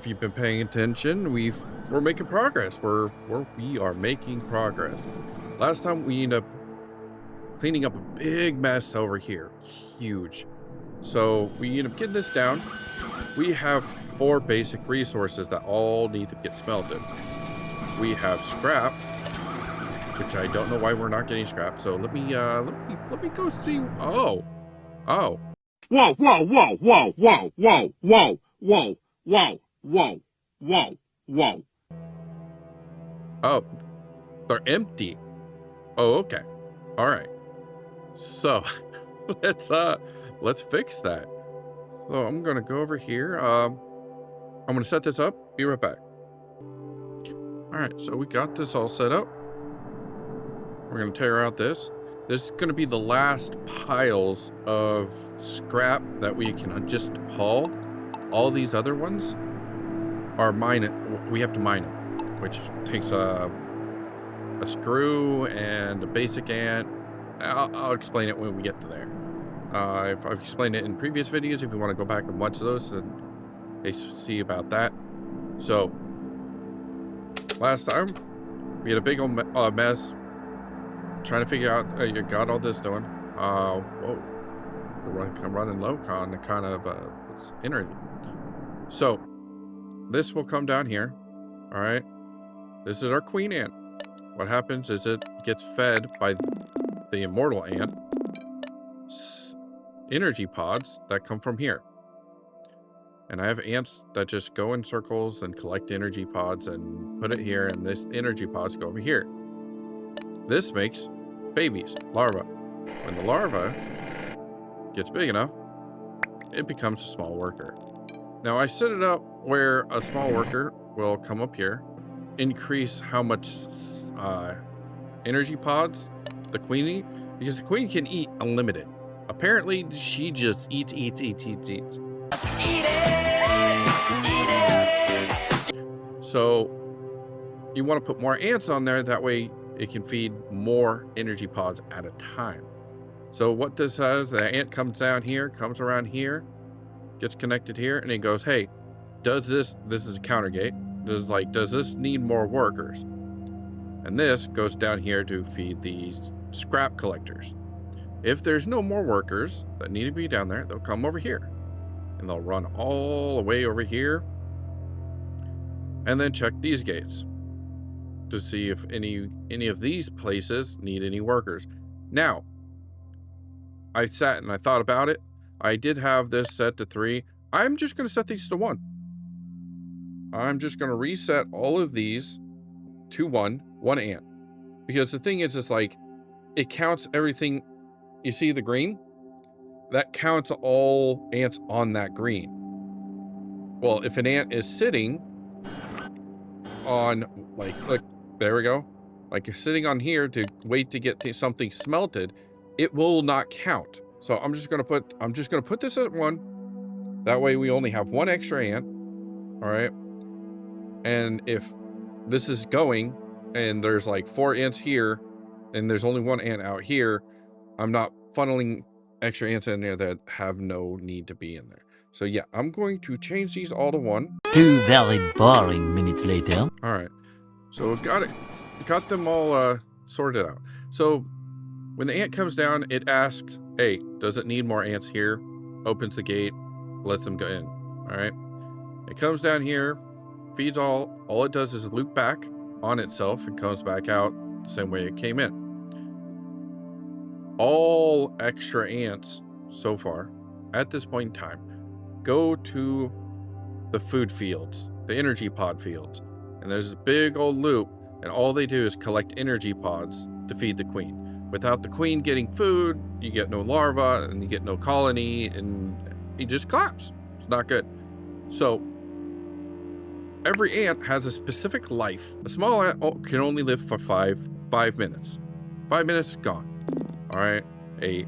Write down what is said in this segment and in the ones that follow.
if you've been paying attention, we're making progress. We are making progress. Last time we ended up cleaning up a big mess over here. Huge. So we end up getting this down. We have 4 basic resources that all need to get smelted. We have scrap, which I don't know why we're not getting scrap. So let me go see. Oh. Whoa, whoa, whoa, whoa, whoa, whoa, whoa, whoa, whoa, whoa, whoa, whoa. Oh, they're empty. Oh, okay. All right. So let's fix that. So I'm gonna go over here. I'm gonna set this up. Be right back. All right. So we got this all set up. We're gonna tear out this. This is gonna be the last piles of scrap that we can just haul. All these other ones are we have to mine them, which takes a screw and a basic ant. I'll explain it when we get to there. I've explained it in previous videos. If you want to go back and watch those, and see about that. So last time we had a big old mess trying to figure out. You got all this doing. Whoa, I'm running low on the kind of energy. So this will come down here. All right, this is our queen ant. What happens is it gets fed by the immortal ant energy pods that come from here. And I have ants that just go in circles and collect energy pods and put it here, and this energy pods go over here. This makes babies, larvae. When the larva gets big enough, it becomes a small worker. Now I set it up where a small worker will come up here, increase how much energy pods the queen eat, because the queen can eat unlimited. Apparently she just eats. Eat it! So you want to put more ants on there, that way it can feed more energy pods at a time. So what this says, the ant comes down here, comes around here, gets connected here, and it goes, hey, this is a counter gate, does this need more workers? And this goes down here to feed these scrap collectors. If there's no more workers that need to be down there, they'll come over here and they'll run all the way over here and then check these gates to see if any of these places need any workers. Now, I sat and I thought about it. I did have this set to 3. I'm just going to set these to 1. I'm just going to reset all of these to 1 ant. Because the thing is, it's like, it counts everything. You see the green? That counts all ants on that green. Well, if an ant is sitting on, look, there we go. Like, you're sitting on here to wait to get something smelted, it will not count. So I'm just gonna put this at 1. That way we only have 1 extra ant. All right. And if this is going and there's like 4 ants here and there's only 1 ant out here, I'm not funneling extra ants in there that have no need to be in there. So yeah, I'm going to change these all to 1. 2 very boring minutes later. All right. So got them all sorted out. So when the ant comes down, it asks, hey, does it need more ants here? Opens the gate, lets them go in. All right. It comes down here, feeds all it does is loop back on itself and comes back out the same way it came in. All extra ants so far at this point in time go to the food fields, the energy pod fields. And there's a big old loop, and all they do is collect energy pods to feed the queen. Without the queen getting food, you get no larva and you get no colony, and it just collapses. It's not good. So every ant has a specific life. A small ant can only live for five minutes. 5 minutes is gone. All right. A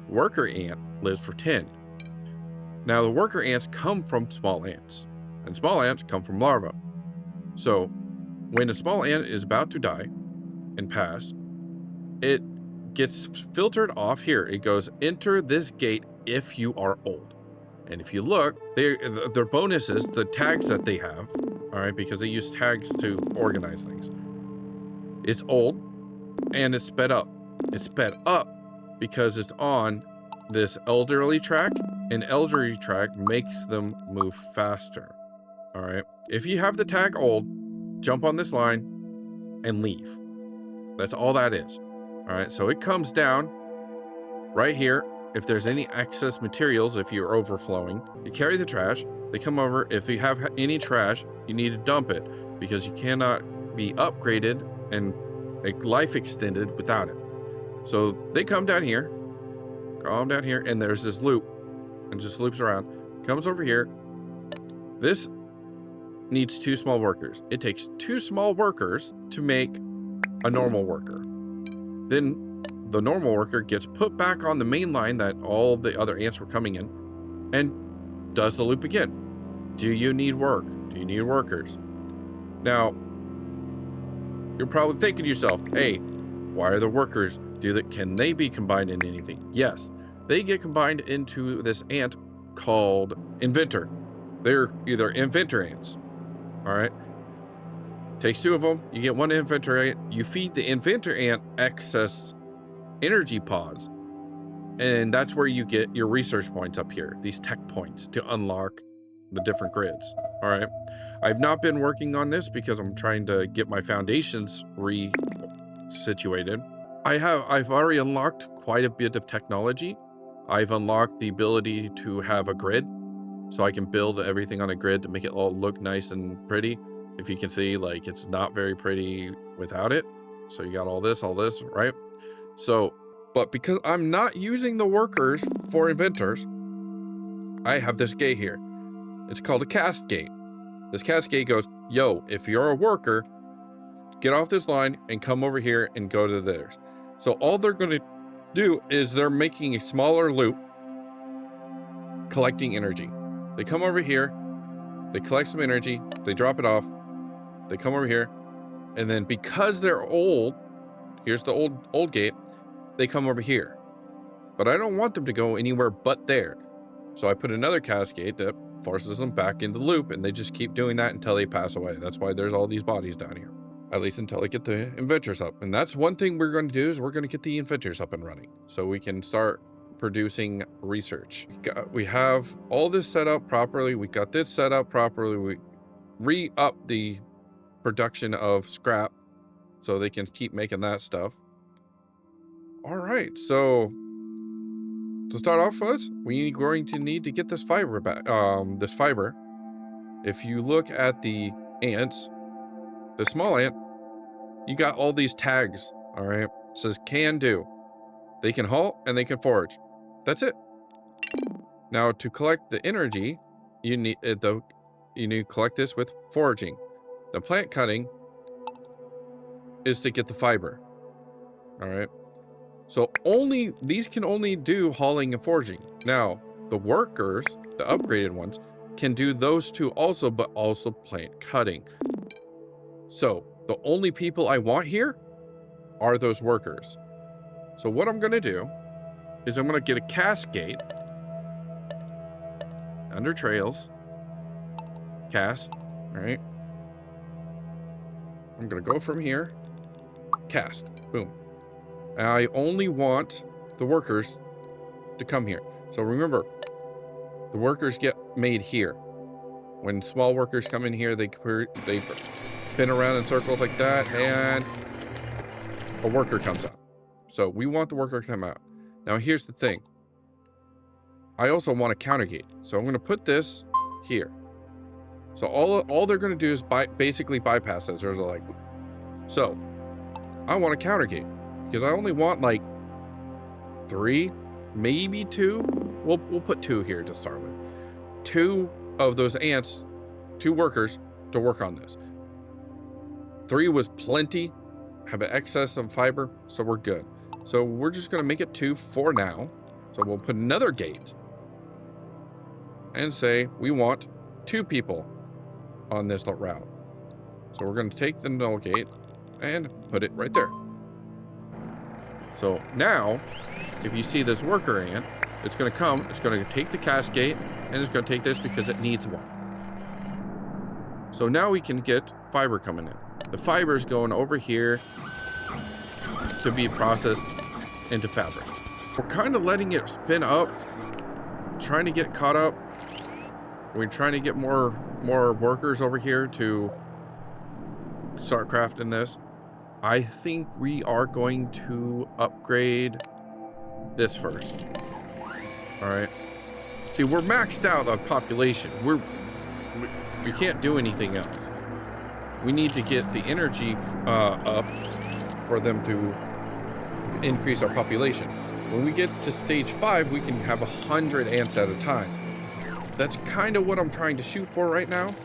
worker ant lives for 10. Now the worker ants come from small ants, and small ants come from larvae. So when a small ant is about to die and pass, it gets filtered off here. It goes, enter this gate if you are old. And if you look, their bonus is the tags that they have, all right, because they use tags to organize things. It's old, and it's sped up. It's sped up because it's on this elderly track, and elderly track makes them move faster, all right? If you have the tag old, jump on this line and leave. That's all that is, all right? So it comes down right here. If there's any excess materials, if you're overflowing, you carry the trash, they come over. If you have any trash, you need to dump it because you cannot be upgraded and life extended without it. So they come down here, and there's this loop, and just loops around, comes over here. This needs 2 small workers. It takes 2 small workers to make a normal worker. Then the normal worker gets put back on the main line that all the other ants were coming in and does the loop again. Do you need work? Do you need workers? Now, you're probably thinking to yourself, hey, why are the workers, can they be combined in anything? Yes, they get combined into this ant called inventor. They're either inventor ants, all right? Takes 2 of them, you get 1 inventor ant, you feed the inventor ant excess energy pods, and that's where you get your research points up here, these tech points, to unlock the different grids. All right, I've not been working on this because I'm trying to get my foundations situated. I've already unlocked quite a bit of technology. I've unlocked the ability to have a grid, so I can build everything on a grid to make it all look nice and pretty. If you can see, like, it's not very pretty without it. So you got all this, right? So, but because I'm not using the workers for inventors, I have this gate here. It's called a cast gate. This cast gate goes, yo, if you're a worker, get off this line and come over here and go to theirs. So all they're going to do is they're making a smaller loop, collecting energy. They come over here, they collect some energy, they drop it off, they come over here, and then because they're old, here's the old gate, they come over here. But I don't want them to go anywhere but there. So I put another cascade that forces them back into the loop, and they just keep doing that until they pass away. That's why there's all these bodies down here. At least until I get the inventors up. And that's one thing we're going to do, is we're going to get the inventors up and running so we can start producing research. We have all this set up properly. We got this set up properly. We re-up the production of scrap so they can keep making that stuff. All right, so to start off with, we're going to need to get this fiber back. This fiber. If you look at the ants, the small ant, you got all these tags. All right, it says can do. They can halt and they can forage. That's it. Now to collect the energy, you need to collect this with foraging. The plant cutting is to get the fiber. All right. So these can only do hauling and foraging. Now, the workers, the upgraded ones, can do those 2 also, but also plant cutting. So the only people I want here are those workers. So what I'm going to do is I'm going to get a cascade under trails, cast, all right? I'm going to go from here, cast, boom. I only want the workers to come here. So remember, the workers get made here. When small workers come in here, they spin around in circles like that, and a worker comes out. So we want the worker to come out. Now here's the thing. I also want a counter gate. So I'm going to put this here. So all they're going to do is basically bypass this. There's like, so I want a counter gate. Because I only want like 3, maybe 2. We'll put 2 here to start with. 2 of those ants, 2 workers to work on this. 3 was plenty. Have an excess of fiber, so we're good. So we're just going to make it 2 for now. So we'll put another gate and say we want 2 people on this route. So we're going to take the null gate and put it right there. So now, if you see this worker ant, It's going to come, it's going to take the cascade, and it's going to take this because it needs one. So now we can get fiber coming in. The fiber is going over here to be processed into fabric. We're kind of letting it spin up, trying to get caught up. We're trying to get more workers over here to start crafting this. I think we are going to upgrade this first. All right. See, we're maxed out on population. We can't do anything else. We need to get the energy up for them to increase our population. When we get to stage 5, we can have 100 ants at a time. That's kind of what I'm trying to shoot for right now.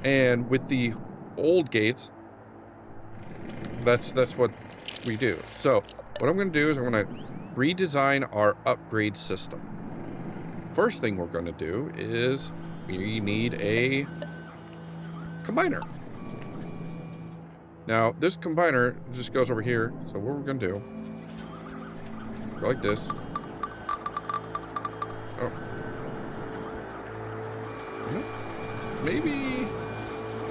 And with the old gates, that's what we do. So what I'm going to do is I'm going to redesign our upgrade system. First thing we're going to do is we need a combiner. Now this combiner just goes over here. So what we're going to do, go like this. Oh. Maybe,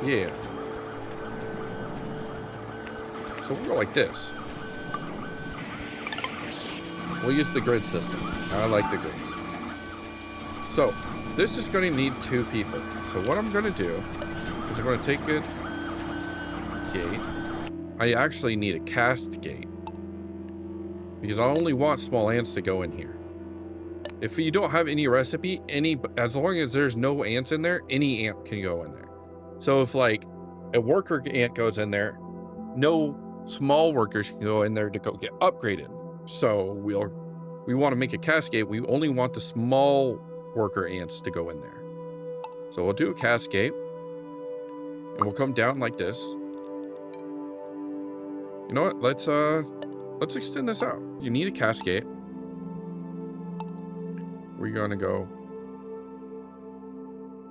yeah. So we'll go like this. We'll use the grid system. I like the grids. So this is going to need 2 people. So what I'm going to do is I'm going to take a gate. I actually need a cast gate because I only want small ants to go in here. If you don't have any recipe, as long as there's no ants in there, any ant can go in there. So if like a worker ant goes in there, no small workers can go in there to go get upgraded. So we want to make a cascade. We only want the small worker ants to go in there. So we'll do a cascade and we'll come down like this. You know what? Let's extend this out. You need a cascade. We're going to go,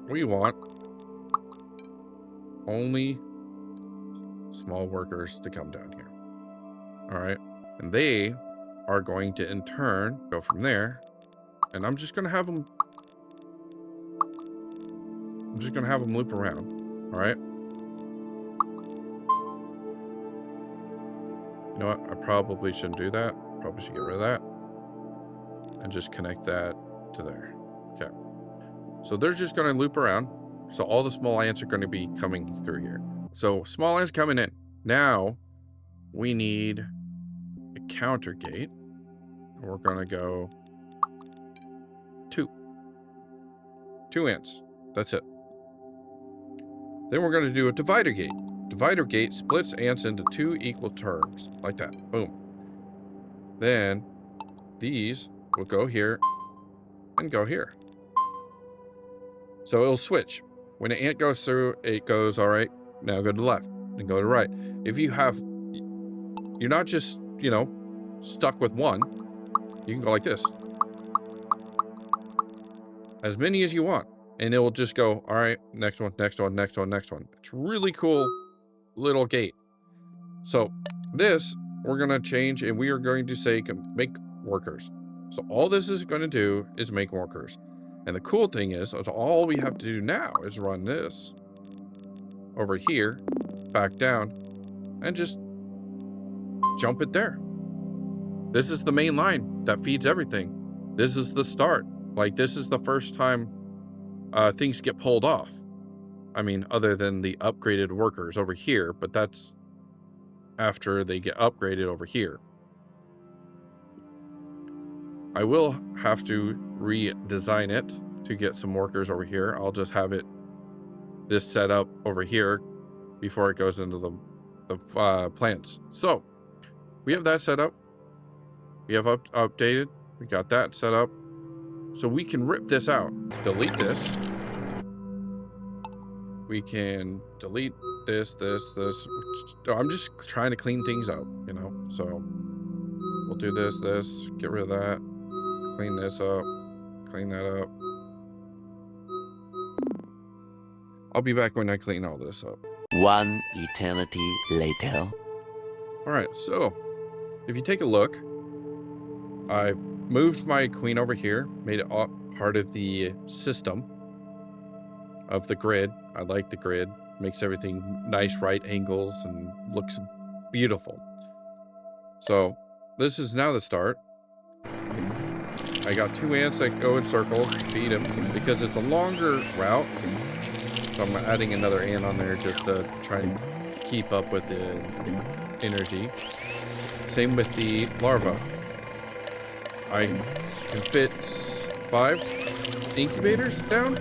we want only small workers to come down here. All right. And they are going to in turn go from there. And I'm just going to have them loop around. All right. You know what? I probably shouldn't do that. Probably should get rid of that and just connect that to there. Okay. So they're just going to loop around. So all the small ants are going to be coming through here. So small ants coming in. Now we need a counter gate. We're going to go 2 ants. That's it. Then we're going to do a divider gate. Divider gate splits ants into 2 equal terms. Like that. Boom. Then these will go here and go here. So it'll switch. When an ant goes through, it goes, all right, now go to the left and go to the right. If you have, you're not just, you know, stuck with one, you can go like this. As many as you want. And it will just go, all right, next one, next one, next one, next one. It's really cool little gate. So this, we're going to change and we are going to say make workers. So all this is going to do is make workers. And the cool thing is all we have to do now is run this over here, back down, and just jump it there. This is the main line that feeds everything. This is the start. Like, this is the first time things get pulled off. I mean, other than the upgraded workers over here, but that's after they get upgraded over here. I will have to redesign it to get some workers over here. I'll just have this set up over here before it goes into the plants. So we have that set up. We have updated. We got that set up. So we can rip this out. Delete this. We can delete this. I'm just trying to clean things up, you know. So we'll do this, get rid of that. Clean this up, clean that up. I'll be back when I clean all this up. 1 eternity later. All right, so if you take a look, I've moved my queen over here, made it all part of the system of the grid. I like the grid. Makes everything nice right angles and looks beautiful. So this is now the start. I got 2 ants that go in circles, feed them, because it's a longer route. So I'm adding another ant on there just to try and keep up with the energy. Same with the larva. I can fit 5 incubators down.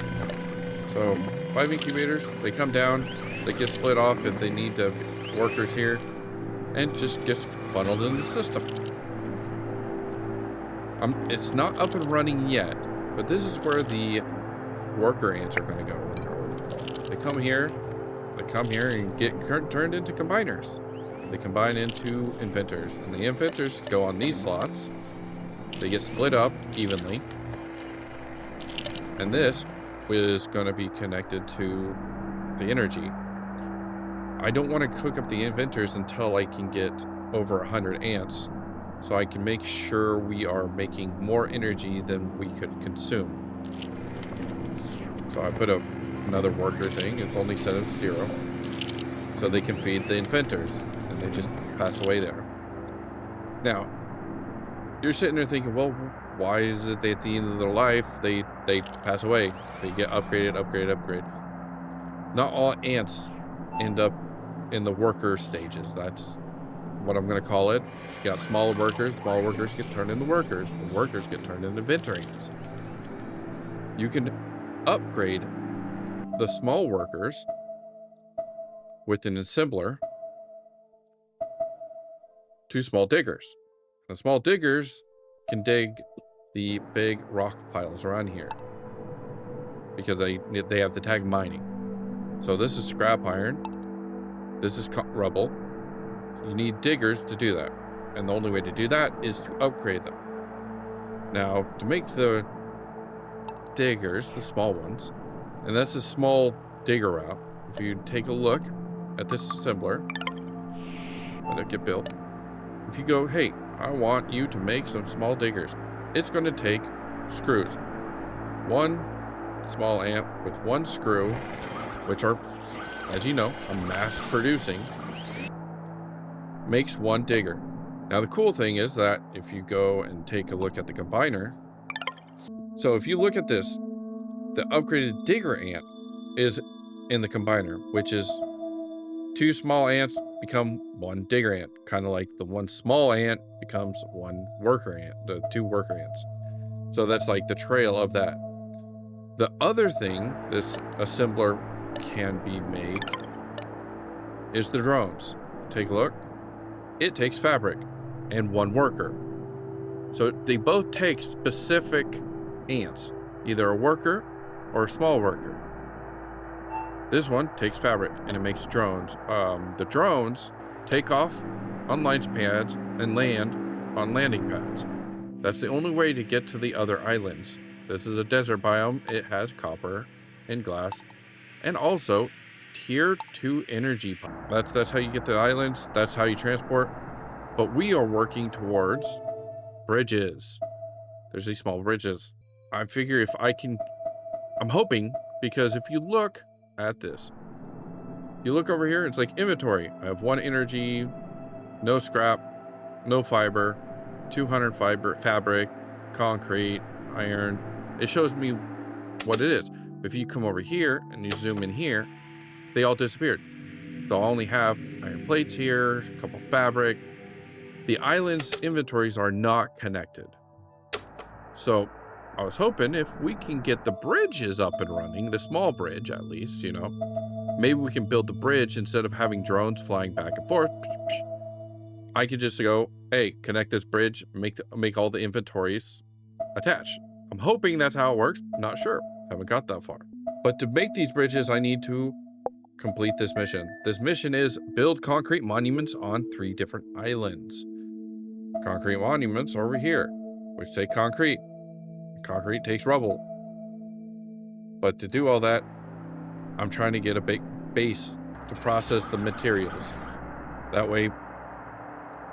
So 5 incubators, they come down, they get split off if they need the workers here, and just gets funneled in the system. It's not up and running yet, but this is where the worker ants are going to go. They come here and get turned into combiners. They combine into inventors, and the inventors go on these slots. They get split up evenly, and this is going to be connected to the energy. I don't want to hook up the inventors until I can get over 100 ants, so I can make sure we are making more energy than we could consume. So I put up another worker thing. It's only set at 0, so they can feed the inventors, and they just pass away there. Now, you're sitting there thinking, well, why is it that at the end of their life they pass away? They get upgraded. Not all ants end up in the worker stages. That's what I'm going to call it. You got smaller workers. Small workers get turned into workers. The workers get turned into inventor ants. You can upgrade the small workers with an assembler to small diggers. The small diggers can dig the big rock piles around here because they have the tag mining. So this is scrap iron. This is rubble. You need diggers to do that. And the only way to do that is to upgrade them. Now, to make the diggers, the small ones, and that's a small digger route. If you take a look at this assembler, let it get built. If you go, hey, I want you to make some small diggers, it's going to take screws. One small ant with 1 screw, which are, as you know, a mass producing, makes 1 digger. Now the cool thing is that if you go and take a look at the combiner, so if you look at this, the upgraded digger ant is in the combiner, which is 2 small ants become 1 digger ant, kind of like the 1 small ant becomes 1 worker ant, the 2 worker ants. So that's like the trail of that. The other thing this assembler can be made is the drones. Take a look. It takes fabric and 1 worker. So they both take specific ants, either a worker or a small worker. This one takes fabric and it makes drones. The drones take off on launch pads and land on landing pads. That's the only way to get to the other islands. This is a desert biome. It has copper and glass and also tier 2 energy. That's how you get to the islands. That's how you transport. But we are working towards bridges. There's these small bridges. I figure if I can, I'm hoping, because if you look at this, you look over here, it's like inventory. I have 1 energy, no scrap, no fiber, 200 fiber, fabric, concrete, iron. It shows me what it is. If you come over here and you zoom in here, they all disappeared. So I only have iron plates here, a couple fabric. The island's inventories are not connected. So I was hoping if we can get the bridges up and running, the small bridge at least, you know, maybe we can build the bridge instead of having drones flying back and forth. I could just go, hey, connect this bridge, make all the inventories attached. I'm hoping that's how it works. Not sure. Haven't got that far. But to make these bridges, I need to complete this mission. This mission is build concrete monuments on 3 different islands. Concrete monuments over here, which take concrete. Concrete takes rubble. But to do all that, I'm trying to get a big base to process the materials. That way,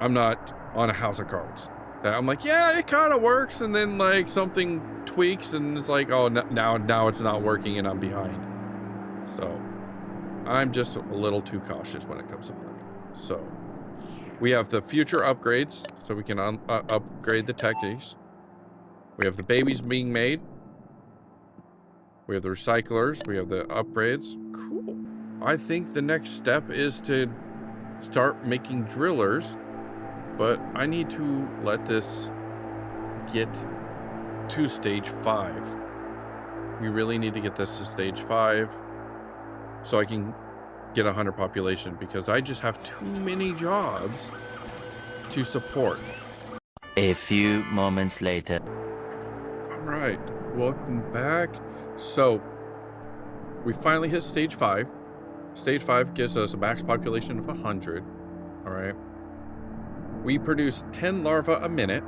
I'm not on a house of cards. that I'm like, yeah, it kind of works, and then like something tweaks and it's like, oh, now it's not working and I'm behind. So I'm just a little too cautious when it comes to playing. So we have the future upgrades, so we can upgrade the techniques. We have the babies being made. We have the recyclers. We have the upgrades. Cool. I think the next step is to start making drillers, but I need to let this get to stage 5. We really need to get this to stage 5 so I can get 100 population, because I just have too many jobs to support. A few moments later. All right, welcome back. So we finally hit stage 5. Stage 5 gives us a max population of 100. All right. We produce 10 larvae a minute.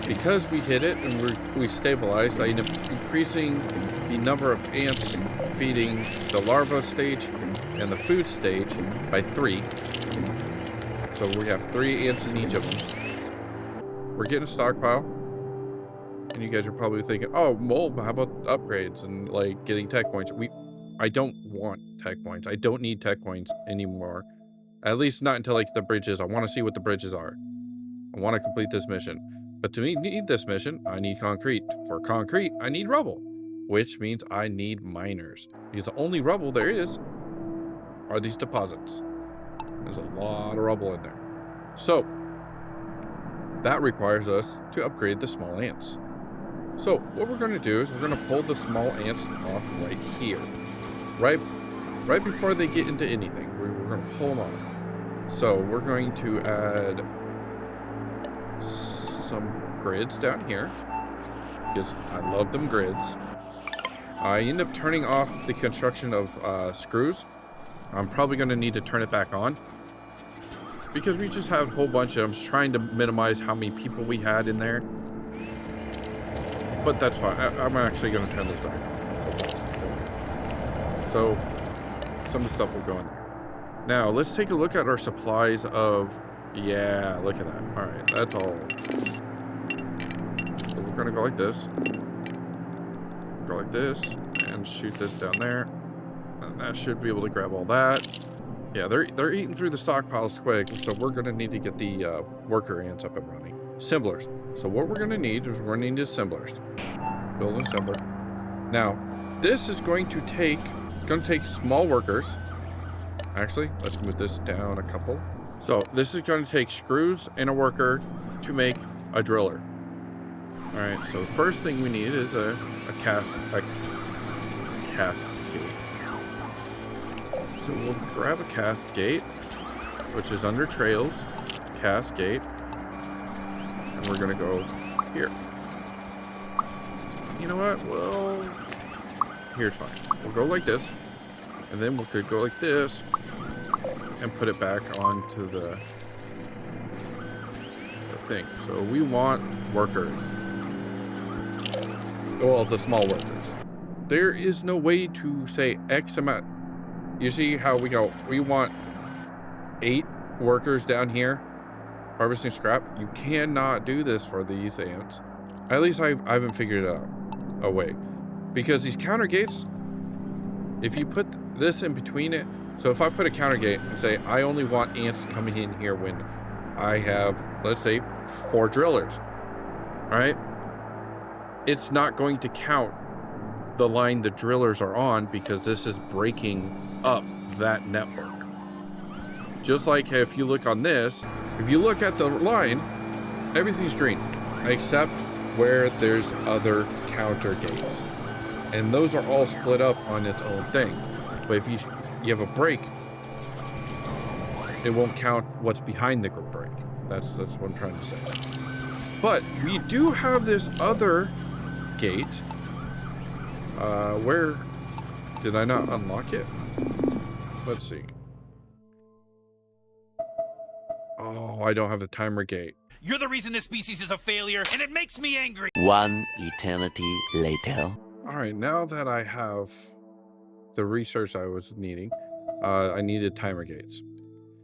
Because we hit it and we stabilized, I end up increasing the number of ants feeding the larva stage and the food stage by 3. So we have 3 ants in each of them. We're getting a stockpile. And you guys are probably thinking, oh, well, how about upgrades and like getting tech points? I don't want tech points. I don't need tech points anymore. At least not until like the bridges. I want to see what the bridges are. I want to complete this mission. But to need this mission, I need concrete. For concrete, I need rubble, which means I need miners, because the only rubble there is are these deposits. There's a lot of rubble in there. So that requires us to upgrade the small ants. So what we're going to do is we're going to pull the small ants off right here. Right before they get into anything, we're going to pull them off. So we're going to add some grids down here, because I love them grids. I end up turning off the construction of screws. I'm probably going to need to turn it back on, because we just have a whole bunch of them. I'm just trying to minimize how many people we had in there. But that's fine. I'm actually going to turn this back on. So some of the stuff will go in there. Now let's take a look at our supplies of, yeah, look at that. All right, that's all. So we're going to go like this. Go like this and shoot this down there. And that should be able to grab all that. Yeah, they're eating through the stockpiles quick, so we're going to need to get the worker ants up and running. Assemblers. So what we're going to need is we're going to need assemblers. Build an assembler. Now, this is going to take small workers. Actually, let's move this down a couple. So this is going to take screws and a worker to make a driller. All right, so the first thing we need is a cast gate. So we'll grab a cast gate, which is under trails, cast gate, and we're gonna go here. You know what? Well, here's fine. We'll go like this, and then we could go like this, and put it back onto the thing. So we want workers. Well, the small workers. There is no way to say X amount. You see how we go, we want 8 workers down here harvesting scrap. You cannot do this for these ants. At least I haven't figured it out a way. Because these counter gates, if you put this in between it, so if I put a counter gate and say, I only want ants coming in here when I have, let's say, 4 drillers, all right? It's not going to count the line the drillers are on, because this is breaking up that network. Just like if you look on this, if you look at the line, everything's green, except where there's other counter gates. And those are all split up on its own thing. But if you have a break, it won't count what's behind the break. That's what I'm trying to say. But we do have this other gate. Where did I not unlock it? Let's see. Oh, I don't have the timer gate. You're the reason this species is a failure, and it makes me angry. One eternity later. All right, now that I have the research I was needing, I needed timer gates.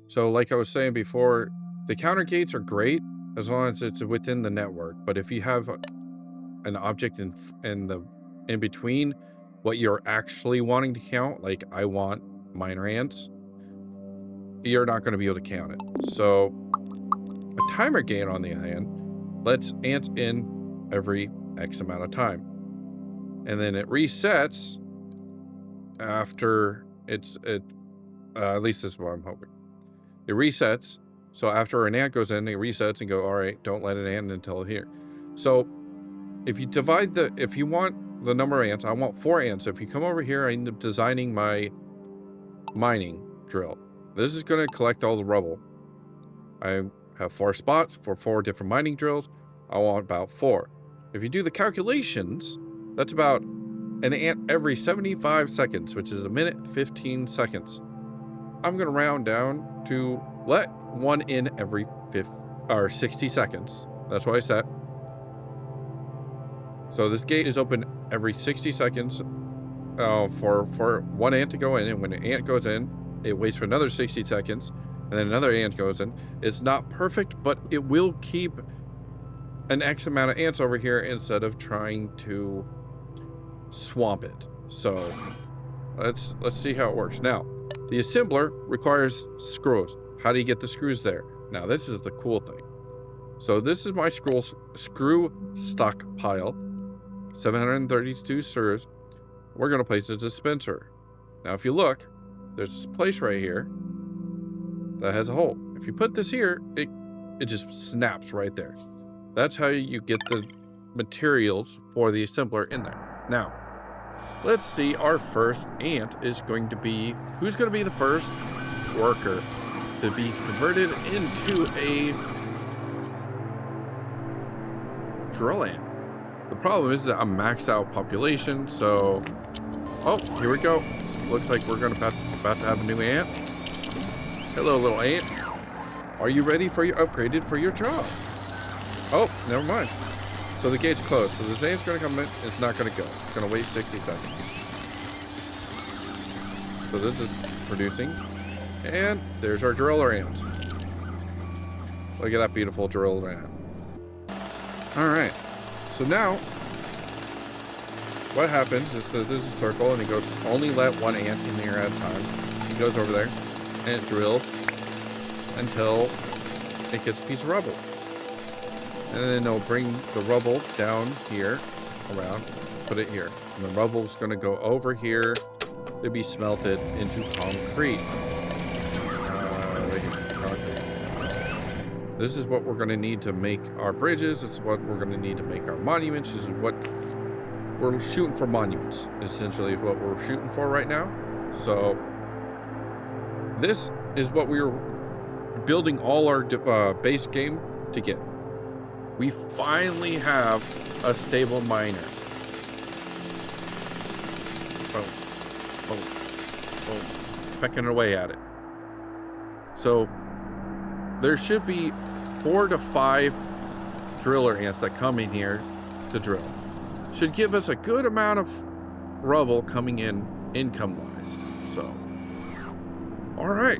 So like I was saying before, the counter gates are great as long as it's within the network. But if you have an object in between what you're actually wanting to count, like I want minor ants, you're not going to be able to count it. So a timer gate, on the other hand, lets ants in every X amount of time, and then it resets after at least this is what I'm hoping. It resets. So after an ant goes in, it resets and go, all right, don't let it ant until here. So if you divide if you want the number of ants, I want 4 ants. If you come over here, I end up designing my mining drill. This is going to collect all the rubble. I have 4 spots for 4 different mining drills. I want about 4. If you do the calculations, that's about an ant every 75 seconds, which is a minute 15 seconds. I'm going to round down to let 1 in every 60 seconds. That's what I set. So this gate is open every 60 seconds for 1 ant to go in. And when an ant goes in, it waits for another 60 seconds. And then another ant goes in. It's not perfect, but it will keep an X amount of ants over here instead of trying to swamp it. So let's see how it works. Now, the assembler requires screws. How do you get the screws there? Now, this is the cool thing. So this is my screw stockpile. 732 screws. We're going to place a dispenser. Now, if you look, there's this place right here that has a hole. If you put this here, it just snaps right there. That's how you get the materials for the assembler in there. Now, let's see. Our first ant is going to be... Who's going to be the first worker to be converted into a drill ant? The problem is that I'm maxed out population, so... Oh, here we go. Looks like we're going to about to have a new ant. Hello, little ant. Are you ready for your upgraded for your job? Oh, never mind. So the gate's closed. So this ant's going to come in. It's not going to go. It's going to wait 60 seconds. So this is producing. And there's our driller ant. Look at that beautiful driller ant. All right. So now, what happens is that this is a circle, and it goes, only let 1 ant in here at a time. He goes over there, and it drills until it gets a piece of rubble. And then it'll bring the rubble down here, around, put it here. And the rubble's going to go over here to be smelted into concrete. This is what we're going to need to make our bridges. This is what we're going to need to make our monuments. This is what we're shooting for. Monuments, essentially, is what we're shooting for right now. So this is what we're building all our base game to get. We finally have a stable miner. Boom, boom, boom. Pecking away at it. So there should be 4 to 5 driller ants that come in here to drill. Should give us a good amount of rubble coming in income-wise. So, all right.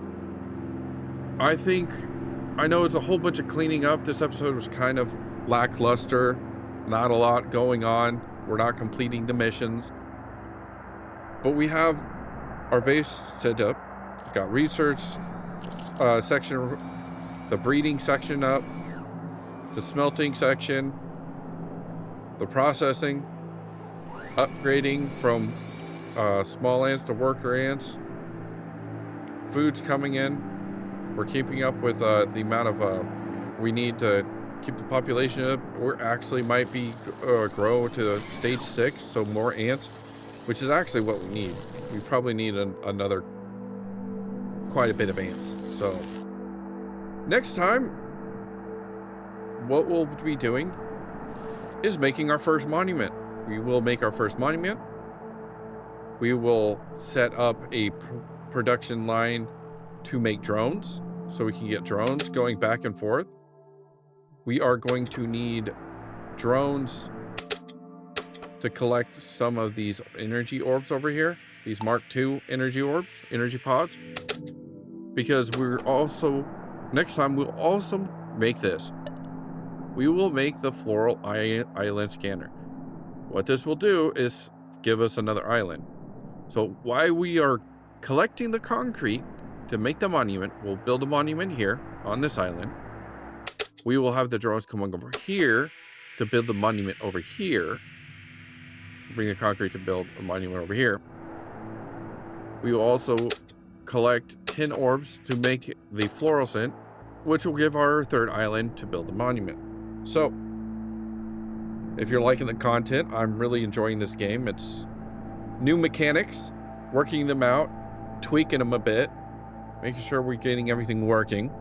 I know it's a whole bunch of cleaning up. This episode was kind of lackluster. Not a lot going on. We're not completing the missions. But we have our base set up. We've got research section, the breeding section up, the smelting section, the processing, upgrading from small ants to worker ants. Food's coming in. We're keeping up with the amount of we need to keep the population up. We're actually might be grow to stage 6, so more ants, which is actually what we need. We probably need another quite a bit of ants. So next time, what we'll be doing is making our first monument. We will make our first monument. We will set up a production line to make drones, so we can get drones going back and forth. We are going to need drones to collect some of these energy orbs over here, these Mark II energy orbs, energy pods, because we're also, next time we'll also make this. we will make the floral island scanner. What this will do is give us another island. So while we are collecting the concrete to make the monument, we'll build a monument here on this island. We will have the drones come over here to build the monument over here. Bring the concrete to build a monument over here. We will also collect 10 orbs to make the fluorescent, which will give our third island to build the monument. So, if you're liking the content, I'm really enjoying this game. It's new mechanics, working them out, tweaking them a bit, making sure we're getting everything working.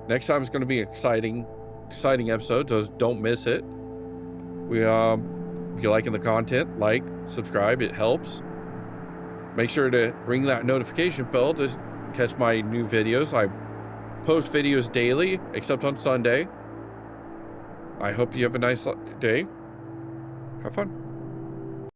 Next time is going to be an exciting episode, so don't miss it. If you're liking the content, like, subscribe, it helps. Make sure to ring that notification bell to catch my new videos. I post videos daily, except on Sunday. I hope you have a nice day. Have fun.